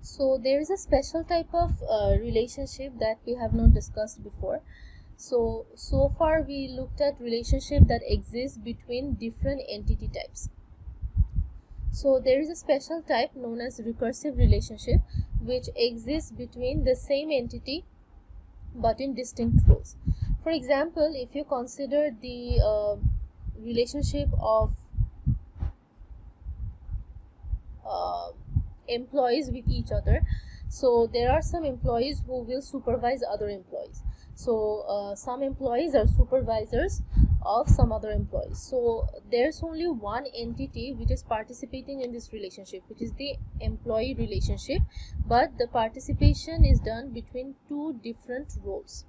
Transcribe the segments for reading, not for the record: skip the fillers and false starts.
So there is a special type of relationship that we have not discussed before. So far we looked at relationship that exists between different entity types. So there is a special type known as recursive relationship which exists between the same entity but in distinct roles. For example, if you consider the relationship of employees with each other, so there are some employees who will supervise other employees. So some employees are supervisors of some other employees. So there's only one entity which is participating in this relationship, which is the employee relationship, but the participation is done between two different roles.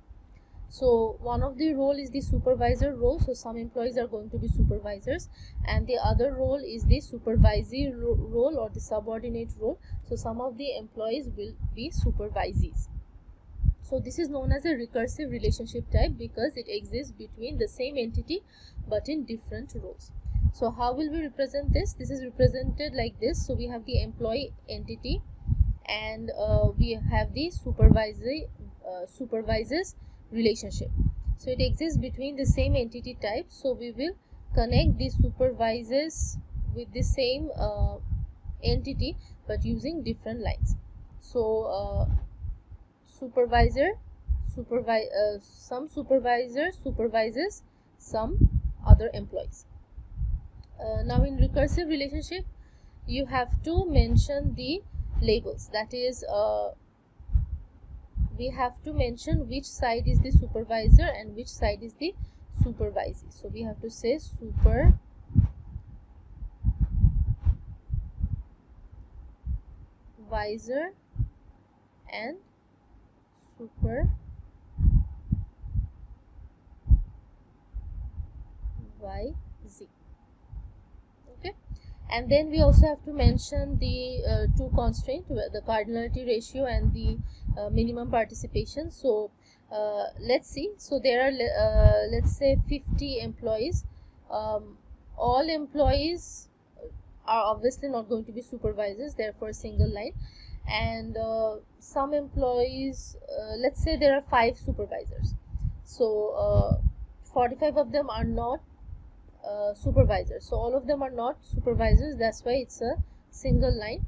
So one of the role is the supervisor role, so some employees are going to be supervisors, and the other role is the supervisory role or the subordinate role, so some of the employees will be supervisees. So this is known as a recursive relationship type because it exists between the same entity but in different roles. So how will we represent this? This is represented like this. So we have the employee entity, and we have the supervisors relationship. So it exists between the same entity type, so we will connect the supervisors with the same entity but using different lines. So some supervisor supervises some other employees. Now in recursive relationship you have to mention the labels, that is we have to mention which side is the supervisor and which side is the supervisee. So we have to say supervisor and supervisee. Okay, and then we also have to mention the two constraints, the cardinality ratio and the minimum participation. So let's see. So there are let's say 50 employees. All employees are obviously not going to be supervisors, therefore a single line. And some employees, let's say there are 5 supervisors, so 45 of them are not supervisors, so all of them are not supervisors, that's why it's a single line.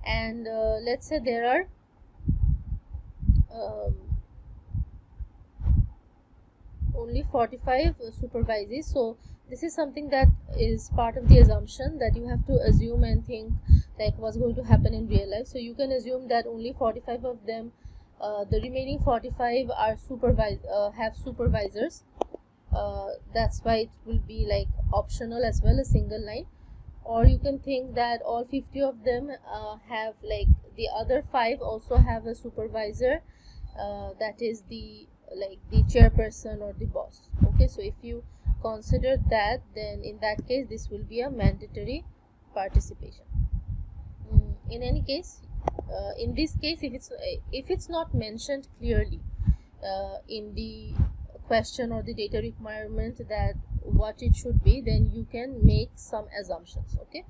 And let's say there are only 45 supervisees. So this is something that is part of the assumption that you have to assume and think like what's going to happen in real life. So you can assume that only 45 of them, the remaining 45 are have supervisors. That's why it will be like optional as well, a single line. Or you can think that all 50 of them have, like, the other 5 also have a supervisor, that is the chairperson or the boss. Okay, so if you consider that, then in that case this will be a mandatory participation. In any case, in this case, if it's not mentioned clearly in the question or the data requirement that what it should be, then you can make some assumptions. Okay,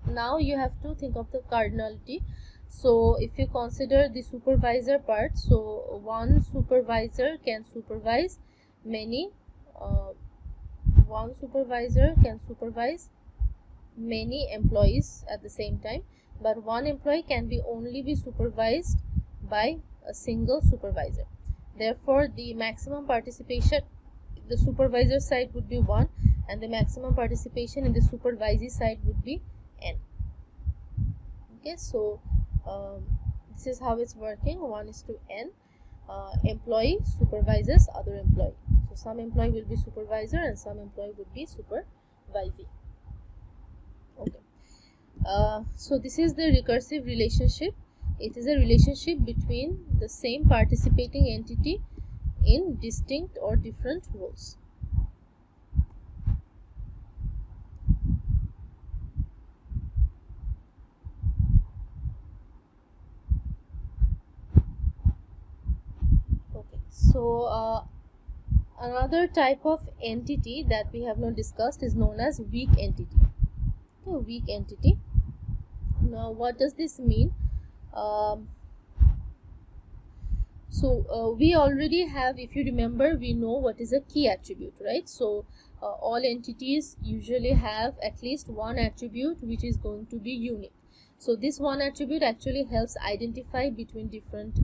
now you have to think of the cardinality. So if you consider the supervisor part, so one supervisor can supervise many employees at the same time, but one employee can only be supervised by a single supervisor. Therefore the maximum participation in the supervisor side would be 1, and the maximum participation in the supervisee side would be n. Okay, so this is how it's working. 1:n. Employee supervises other employee. So some employee will be supervisor and some employee would be supervisee. Okay, so this is the recursive relationship. It is a relationship between the same participating entity in distinct or different roles. Okay, so another type of entity that we have not discussed is known as weak entity. Okay, weak entity. Now what does this mean? um, we already have, if you remember, we know what is a key attribute, right? So all entities usually have at least one attribute which is going to be unique. So this one attribute actually helps identify between different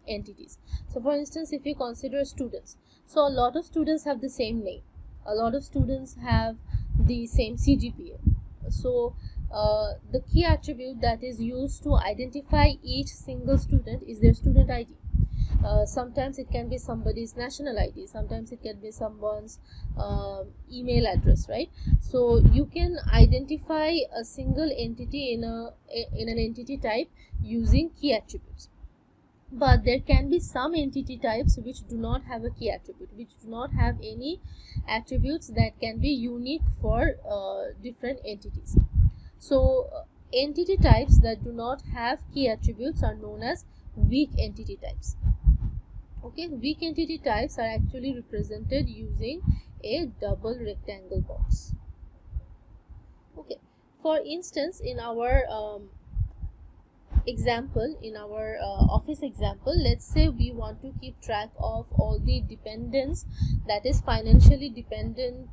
entities. So for instance, if you consider students, so a lot of students have the same name, a lot of students have the same CGPA. So the key attribute that is used to identify each single student is their student ID. Sometimes it can be somebody's national ID, sometimes it can be someone's email address, right? So you can identify a single entity in an entity type using key attributes. But there can be some entity types which do not have a key attribute, which do not have any attributes that can be unique for different entities. So entity types that do not have key attributes are known as weak entity types. Okay, weak entity types are actually represented using a double rectangle box. Okay, for instance, in our example, in our office example, let's say we want to keep track of all the dependents, that is financially dependents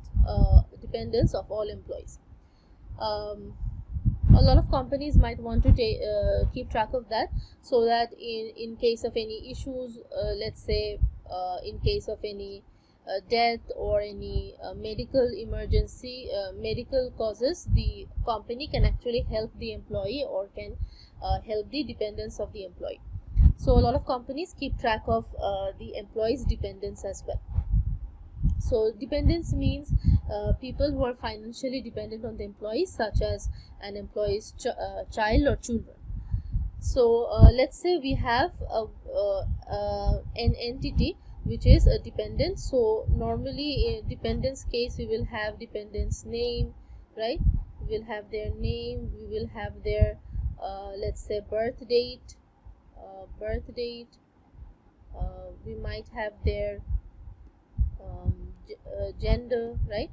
of all employees. A lot of companies might want to keep track of that, so that in case of any issues, let's say in case of any death or any medical emergency, medical causes, the company can actually help the employee or can help the dependents of the employee. So a lot of companies keep track of the employees' dependents as well. So dependents means people who are financially dependent on the employees, such as an employee's child or children. So let's say we have an entity which is a dependent. So normally in dependent's case, we will have dependent's name, right? We will have their name, we will have their let's say birth date, we might have their gender, right?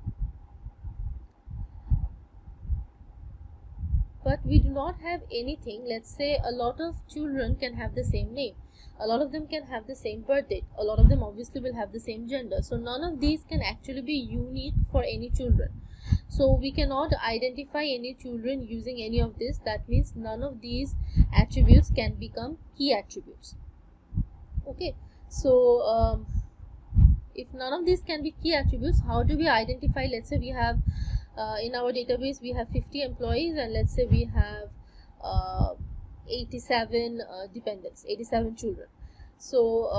But we do not have anything. Let's say a lot of children can have the same name, a lot of them can have the same birth date, a lot of them obviously will have the same gender. So none of these can actually be unique for any children. So we cannot identify any children using any of this. That means none of these attributes can become key attributes. Okay, so if none of these can be key attributes, how do we identify? Let's say we have in our database we have 50 employees, and let's say we have 87 dependents, 87 children. So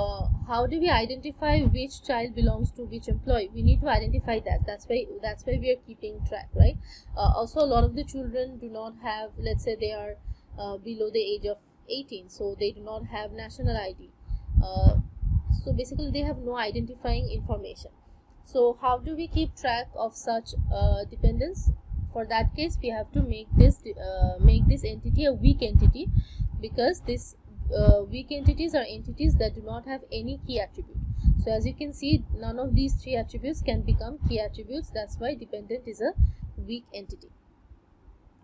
how do we identify which child belongs to which employee? We need to identify that. That's why we are keeping track, right? Also, a lot of the children do not have, let's say they are below the age of 18, so they do not have national ID. So basically they have no identifying information. So how do we keep track of such dependents? For that case, we have to make this entity a weak entity, because this weak entities are entities that do not have any key attribute. So as you can see, none of these three attributes can become key attributes. That's why dependent is a weak entity.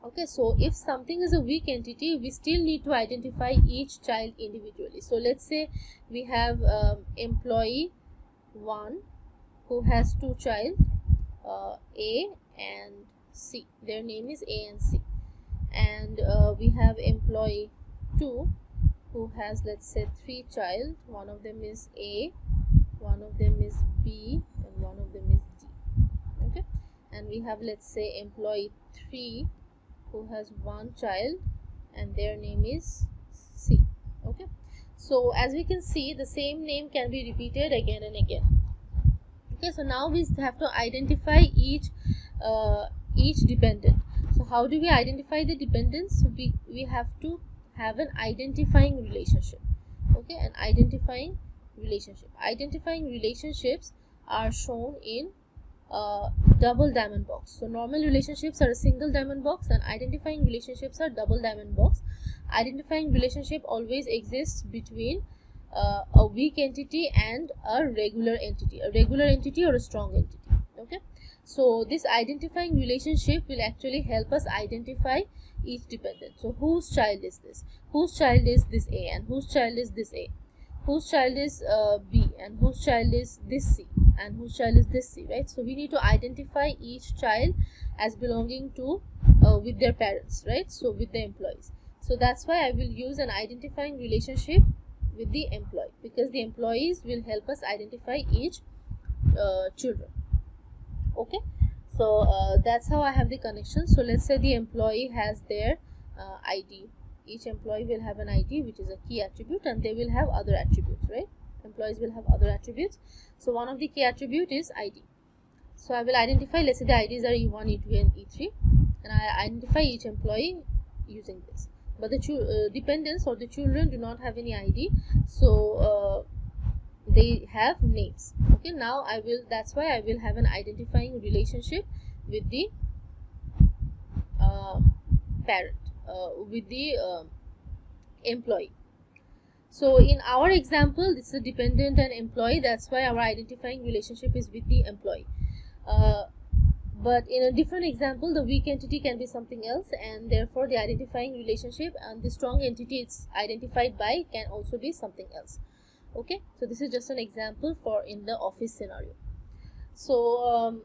Okay, so if something is a weak entity, we still need to identify each child individually. So let's say we have employee 1 who has two child, A and C. Their name is A and C. And we have employee 2 who has, let's say, 3 child. One of them is A, one of them is B, and one of them is D. Okay, and we have, let's say, employee 3 who has 1 child, and their name is C. Okay, so as we can see, the same name can be repeated again and again. Okay, so now we have to identify each dependent. So how do we identify the dependents? We have to have an identifying relationship. Okay, an identifying relationship. Identifying relationships are shown in double diamond box. So normal relationships are a single diamond box, and identifying relationships are double diamond box. Identifying relationship always exists between a weak entity and a regular entity or a strong entity. Okay, so this identifying relationship will actually help us identify each dependent. So whose child is this, whose child is this A, and whose child is this A, whose child is B, and whose child is this C, and whose child is this C, right? So we need to identify each child as belonging to with their parents, right? So with the employees. So that's why I will use an identifying relationship with the employee, because the employees will help us identify each children. Okay, so that's how I have the connection. So let's say the employee has their ID. Each employee will have an ID, which is a key attribute, and they will have other attributes, right? Employees will have other attributes. So one of the key attribute is ID. So I will identify, let's say the IDs are E1, E2 and E3, and I identify each employee using this. But the dependents or the children do not have any ID, so they have names. Okay, now that's why I will have an identifying relationship with the parent, with the employee. So in our example, this is a dependent and employee, that's why our identifying relationship is with the employee. But in a different example, the weak entity can be something else, and therefore the identifying relationship and the strong entity it's identified by can also be something else. Okay, so this is just an example for in the office scenario. So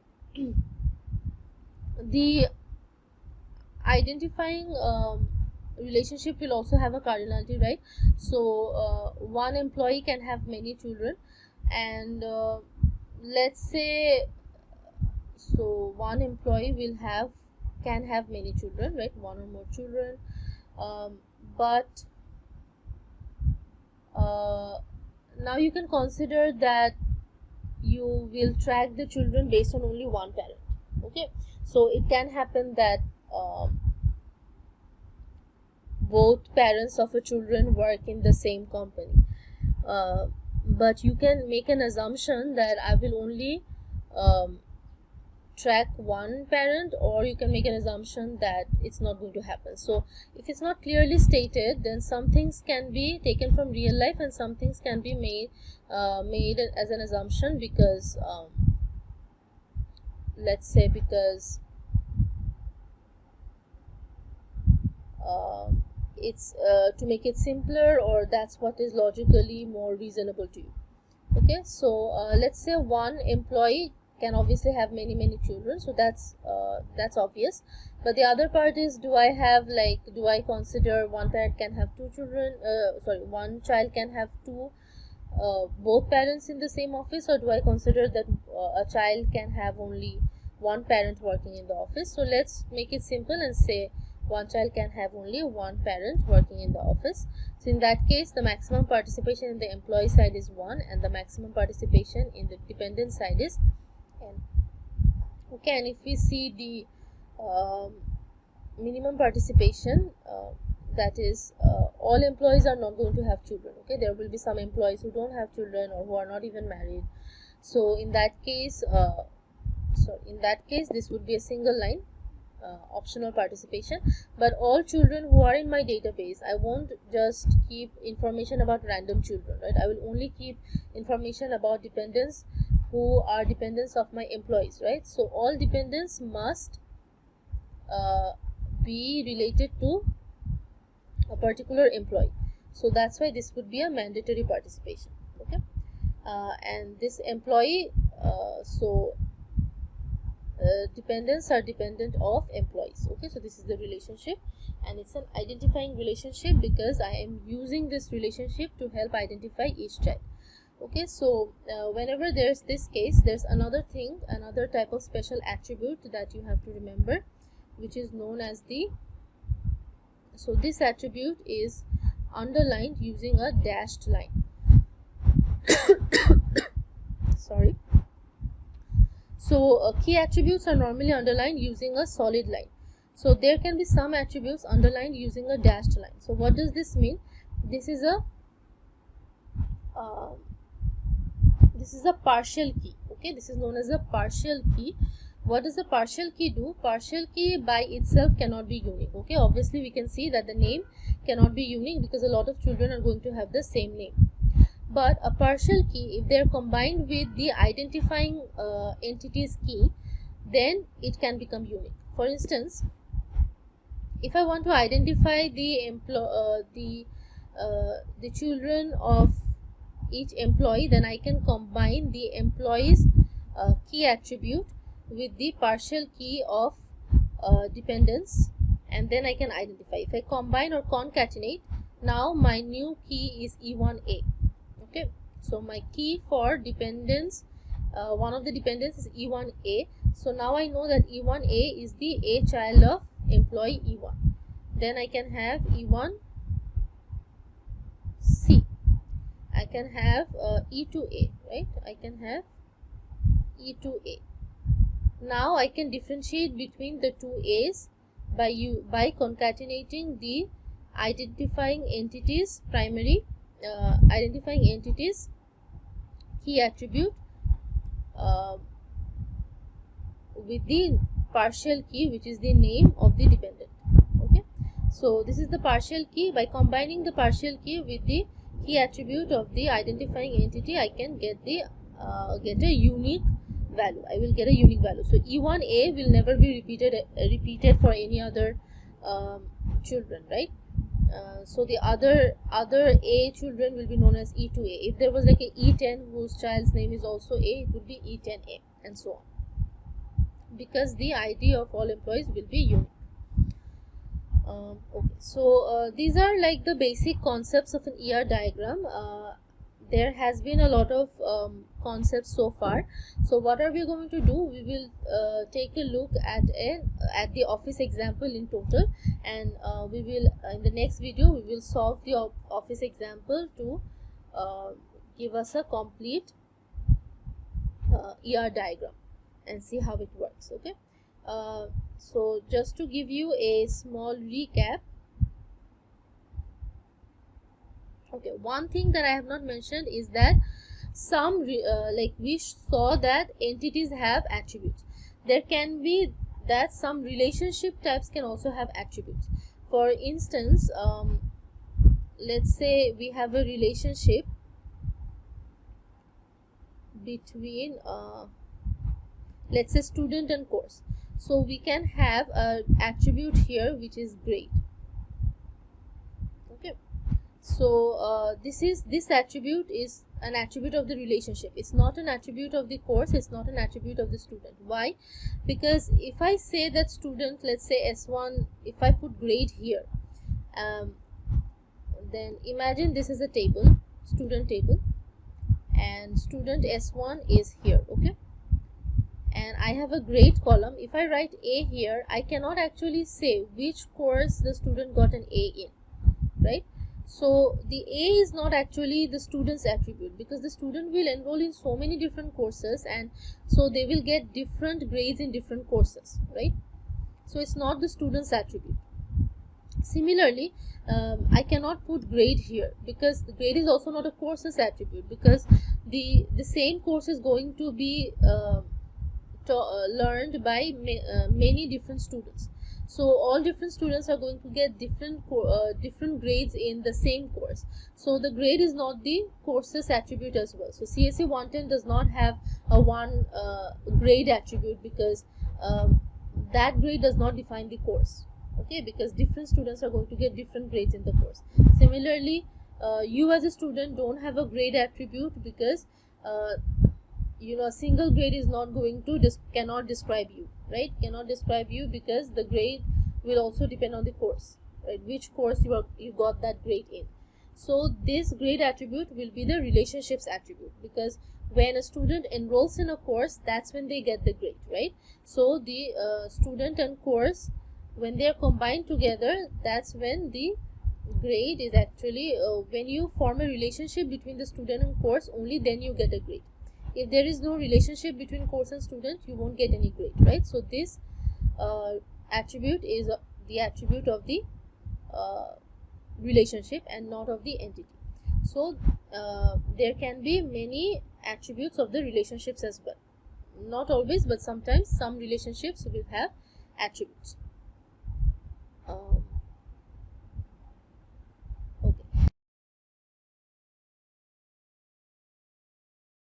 the identifying relationship will also have a cardinality, right? So one employee can have many children, and let's say, so one employee can have many children, right? One or more children, but now you can consider that you will track the children based on only one parent. Okay, so it can happen that both parents of a children work in the same company, but you can make an assumption that I will only track one parent, or you can make an assumption that it's not going to happen. So if it's not clearly stated, then some things can be taken from real life and some things can be made as an assumption, because let's say because it's to make it simpler, or that's what is logically more reasonable to you. Okay, so let's say one employee can obviously have many children, so that's obvious. But the other part is, do I consider one parent can have two children, one child can have two both parents in the same office, or do I consider that a child can have only one parent working in the office? So let's make it simple and say one child can have only one parent working in the office. So in that case, the maximum participation in the employee side is 1, and the maximum participation in the dependent side is n. Okay, and if we see the minimum participation, that is all employees are not going to have children. Okay, there will be some employees who don't have children or who are not even married. So in that case, this would be a single line optional participation. But all children who are in my database, I won't just keep information about random children, right? I will only keep information about dependents who are dependents of my employees, right? So all dependents must be related to a particular employee. So that's why this would be a mandatory participation. Okay, and this employee, dependents are dependent of employees. Okay, so this is the relationship, and it's an identifying relationship because I am using this relationship to help identify each child. Okay, so whenever there's this case, there's another type of special attribute that you have to remember, which is known as so this attribute is underlined using a dashed line. Sorry. So key attributes are normally underlined using a solid line. So there can be some attributes underlined using a dashed line. So what does this mean? This is a partial key. Okay, this is known as a partial key. What does a partial key do? Partial key by itself cannot be unique. Okay, obviously we can see that the name cannot be unique because a lot of children are going to have the same name. But a partial key, if they are combined with the identifying entities key, then it can become unique. For instance, if I want to identify the children of each employee, then I can combine the employee's key attribute with the partial key of dependence, and then I can identify. If I combine or concatenate, now my new key is E1A. Okay, so my key for dependence, one of the dependents is E1A. So now I know that E1A is the A child of employee E1. Then I can have E1C. I can have E2A, right? I can have E2A. Now I can differentiate between the two A's by concatenating the identifying entities identifying entities key attribute with the partial key, which is the name of the dependent. Okay, so this is the partial key. By combining the partial key with the key attribute of the identifying entity, I can get a unique value. I will get a unique value. So E1A will never be repeated for any other children, right? So the other A children will be known as E2A. If there was like a E10 whose child's name is also A, it would be E10A, and so on, because the ID of all employees will be unique. Okay, so these are like the basic concepts of an ER diagram. There has been a lot of concepts so far. So what are we going to do? We will take a look at the office example in total, and we will in the next video we will solve the office example to give us a complete ER diagram and see how it works. Okay, so just to give you a small recap. Okay, one thing that I have not mentioned is that some like we saw that entities have attributes. There can be that some relationship types can also have attributes. For instance, let's say we have a relationship between let's say student and course. So we can have an attribute here which is grade. Okay, so this attribute is an attribute of the relationship. It's not an attribute of the course, it's not an attribute of the student. Why? Because if I say that student, let's say S1, if I put grade here, then imagine this is a table, student table, and student S1 is here. Okay, and I have a grade column. If I write A here, I cannot actually say which course the student got an A in, right? So the A is not actually the student's attribute, because the student will enroll in so many different courses, and so they will get different grades in different courses, right? So it's not the student's attribute. Similarly, I cannot put grade here, because the grade is also not a course's attribute, because the same course is going to be learned by many different students. So all different students are going to get different grades in the same course. So the grade is not the course's attribute as well. So CSE 110 does not have a one grade attribute, because that grade does not define the course. Okay, because different students are going to get different grades in the course. Similarly, you as a student don't have a grade attribute, because you know, a single grade is not going to cannot describe you, right? Cannot describe you, because the grade will also depend on the course, right? Which course you got that grade in. So this grade attribute will be the relationships attribute, because when a student enrolls in a course, that's when they get the grade, right? So the student and course, when they are combined together, that's when the grade is actually when you form a relationship between the student and course, only then you get a grade. If there is no relationship between course and student, you won't get any grade, right? So this attribute is the attribute of the relationship and not of the entity. So there can be many attributes of the relationships as well. Not always, but sometimes some relationships will have attributes.